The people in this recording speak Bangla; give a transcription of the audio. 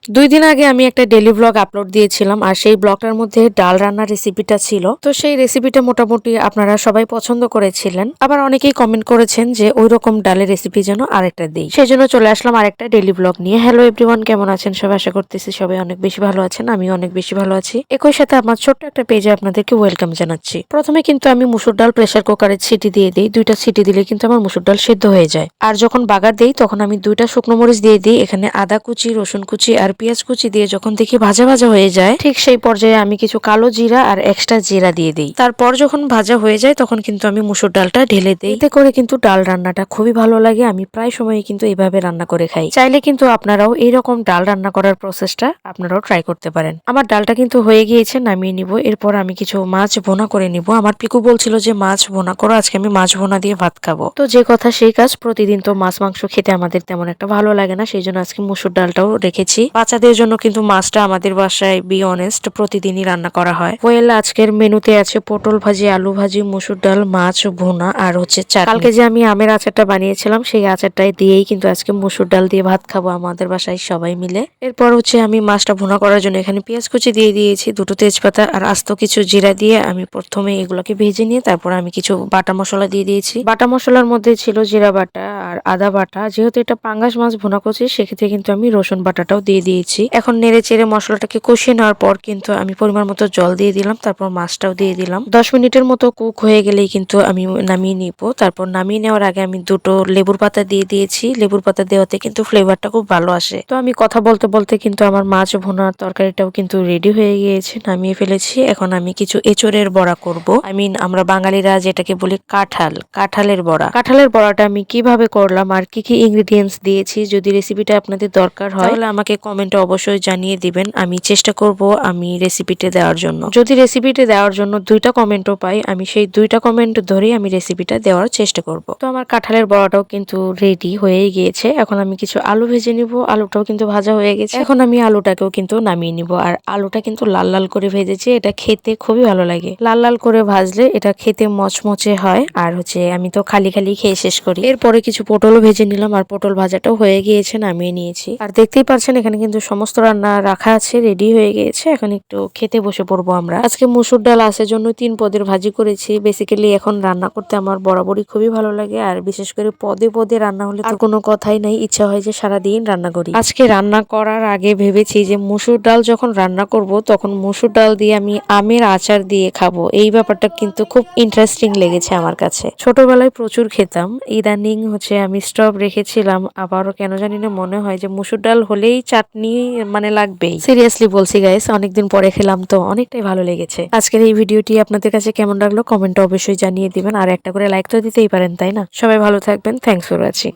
2 দিন আগে আমি একটা ডেইলি ব্লগ আপলোড দিয়েছিলাম আর সেই ব্লগটার মধ্যে ডাল রান্নার রেসিপিটা ছিল। তো সেই রেসিপিটা মোটামুটি আপনারা সবাই পছন্দ করেছিলেন, আবার অনেকেই কমেন্ট করেছেন যে ওই রকম ডালের রেসিপি যেন আরেকটা দেই। সেই জন্য চলে আসলাম আরেকটা ডেইলি ব্লগ নিয়ে। হ্যালো এভরিওয়ান, কেমন আছেন সবাই? আশা করতেছি সবাই অনেক বেশি ভালো আছেন, আমি অনেক বেশি ভালো আছি। একই সাথে আমার ছোট্ট একটা পেজে আপনাদেরকে ওয়েলকাম জানাচ্ছি। প্রথমে কিন্তু আমি মুসুর ডাল প্রেসার কুকারে সিটি দিয়ে দিই। 2টা সিটি দিলে কিন্তু আমার মুসুর ডাল সেদ্ধ হয়ে যায়। আর যখন বাগার দেই তখন আমি 2টা শুকনো মরিচ দিয়ে দিই। এখানে আদা কুচি, রসুন কুচি আর পেঁয়াজ কুচি দিয়ে যখন দেখি ভাজা ভাজা হয়ে যায়, ঠিক সেই পর্যায়ে আমি কিছু কালো জিরা আর এক্সট্রা জিরা দিয়ে দিই। তারপর যখন ভাজা হয়ে যায় তখন কিন্তু আমি মুসুর ডালটা ঢেলে দিই। এতে করে কিন্তু ডাল রান্নাটা খুবই ভালো লাগে। আমি প্রায় সময় কিন্তু এইভাবে রান্না করে খাই। চাইলে কিন্তু আপনারাও এইরকম ডাল রান্না করার প্রসেসটা আপনারাও ট্রাই করতে পারেন। আমার ডালটা কিন্তু হয়ে গিয়েছে, নামিয়ে নিব। এরপর আমি কিছু মাছ ভোনা করে নিব। আমার পিকু বলছিল যে মাছ ভোনা করো, আজকে আমি মাছ ভোনা দিয়ে ভাত খাবো। তো যে কথা সেই কাজ, প্রতিদিন তো মাছ মাংস খেতে আমাদের তেমন একটা ভালো লাগে না, সেই জন্য আজকে মুসুর ডালটাও রেখেছি। বাচ্চাদের জন্য কিন্তু মাছটা আমাদের বাসায় বি অনেস্ট প্রতিদিনই রান্না করা হয়। ওয়েল, আজকের মেনুতে আছে পটল ভাজি, আলু ভাজি, মুসুর ডাল, মাছ ভুনা আর হচ্ছে চাটনি। কালকে যে আমি আমের আচারটা বানিয়েছিলাম সেই আচারটাই দিয়েই কিন্তু আজকে মুসুর ডাল দিয়ে ভাত খাবো আমাদের বাসায় সবাই মিলে। এরপর হচ্ছে আমি মাছটা ভুনা করার জন্য এখানে পেঁয়াজ কুচি দিয়ে দিয়েছি, 2টো তেজপাতা আর আস্ত কিছু জিরা দিয়ে আমি প্রথমে এগুলোকে ভেজে নিয়ে তারপর আমি কিছু বাটা মশলা দিয়ে দিয়েছি। বাটা মশলার মধ্যে ছিল জিরা বাটা আর আদা বাটা। যেহেতু এটা পাঙ্গাস মাছ ভুনা করছি সেক্ষেত্রে কিন্তু আমি রসুন বাটাটাও দিয়ে দিয়েছি। এখন নেড়ে চেড়ে মশলাটাকে কষিয়ে নেওয়ার পর কিন্তু আমি পরিমাণ মতো জল দিয়ে দিলাম, তারপর মাছটাও দিয়ে দিলাম। 10 মিনিটের মতো কুক হয়ে গেলেই কিন্তু আমি নামিয়ে নিব। তারপর নামিয়ে নেওয়ার আগে আমি 2টো লেবুর পাতা দিয়ে দিয়েছি। লেবুর পাতা দেওয়াতে কিন্তু ফ্লেভারটা খুব ভালো আসে। তো আমি কথা বলতে বলতে কিন্তু আমার মাছ ভুনার তরকারিটাও কিন্তু রেডি হয়ে গিয়েছে, নামিয়ে ফেলেছি। এখন আমি কিছু এঁচড়ের বড়া করব। আমরা বাঙালিরা যেটাকে বলি কাঁঠালের বড়া। কাঁঠালের বড়াটা আমি কিভাবে করলাম আর কি কি ইনগ্রেডিয়েন্টস দিয়েছি, যদি রেসিপিটা আপনাদের দরকার হয় তাহলে আমাকে কমেন্টে অবশ্যই জানিয়ে দিবেন। আমি চেষ্টা করব আমি রেসিপিটা দেওয়ার জন্য। যদি রেসিপিটা দেওয়ার জন্য 2টা কমেন্টও পাই, আমি সেই 2টা কমেন্ট ধরেই আমি রেসিপিটা দেওয়ার চেষ্টা করব। তো আমার কাঁঠালের বড়াটাও কিন্তু রেডি হয়ে গিয়েছে। এখন আমি কিছু আলু ভেজে নিব। আলুটাও কিন্তু ভাজা হয়ে গেছে। এখন আমি আলুটাকেও কিন্তু নামিয়ে নিব। আর আলুটা কিন্তু লাল লাল করে ভেজেছি, এটা খেতে খুবই ভালো লাগে। লাল লাল করে ভাজলে এটা খেতে মচমচে হয়। আর হচ্ছে আমি তো খালি খালি খেয়ে শেষ করি। এরপরে কিছু পটলও ভেজে নিলাম, আর পটল ভাজাটাও হয়ে গিয়েছে, নামিয়ে নিয়েছি। আর দেখতেই পাচ্ছেন এখানে কিন্তু সমস্ত রান্না রাখা আছে, রেডি হয়ে গিয়েছে। এখন একটু খেতে বসে পড়বো আমরা। আজকে মুসুর ডাল আছে জন্য 3 পদের ভাজি করেছি। বেসিক্যালি এখন রান্না করতে আমার বরাবরই খুবই ভালো লাগে, আর বিশেষ করে পদে পদে রান্না হলে আর কোনো কথাই নাই, ইচ্ছা হয় যে সারাদিন রান্না করি। আজকে রান্না করার আগে ভেবেছি যে মুসুর ডাল যখন রান্না করব তখন মুসুর ডাল দিয়ে আমি আমের আচার দিয়ে খাবো। এই ব্যাপারটা কিন্তু খুব ইন্টারেস্টিং লেগেছে আমার কাছে। ছোটবেলায় প্রচুর খেতাম, ইদানিং হচ্ছে আমি স্টপ রেখেছিলাম। আবারও কেন জানি না মনে হয় যে মুসুর ডাল হলেই চাটনি মানে লাগবেই। সিরিয়াসলি বলছি গাইস, অনেকদিন পরে খেলাম তো অনেকটাই ভালো লেগেছে। আজকের এই ভিডিওটি আপনাদের কাছে কেমন লাগলো কমেন্টে অবশ্যই জানিয়ে দিবেন, আর একটা করে লাইক তো দিতেই পারেন, তাই না? সবাই ভালো থাকবেন। Thanks for watching.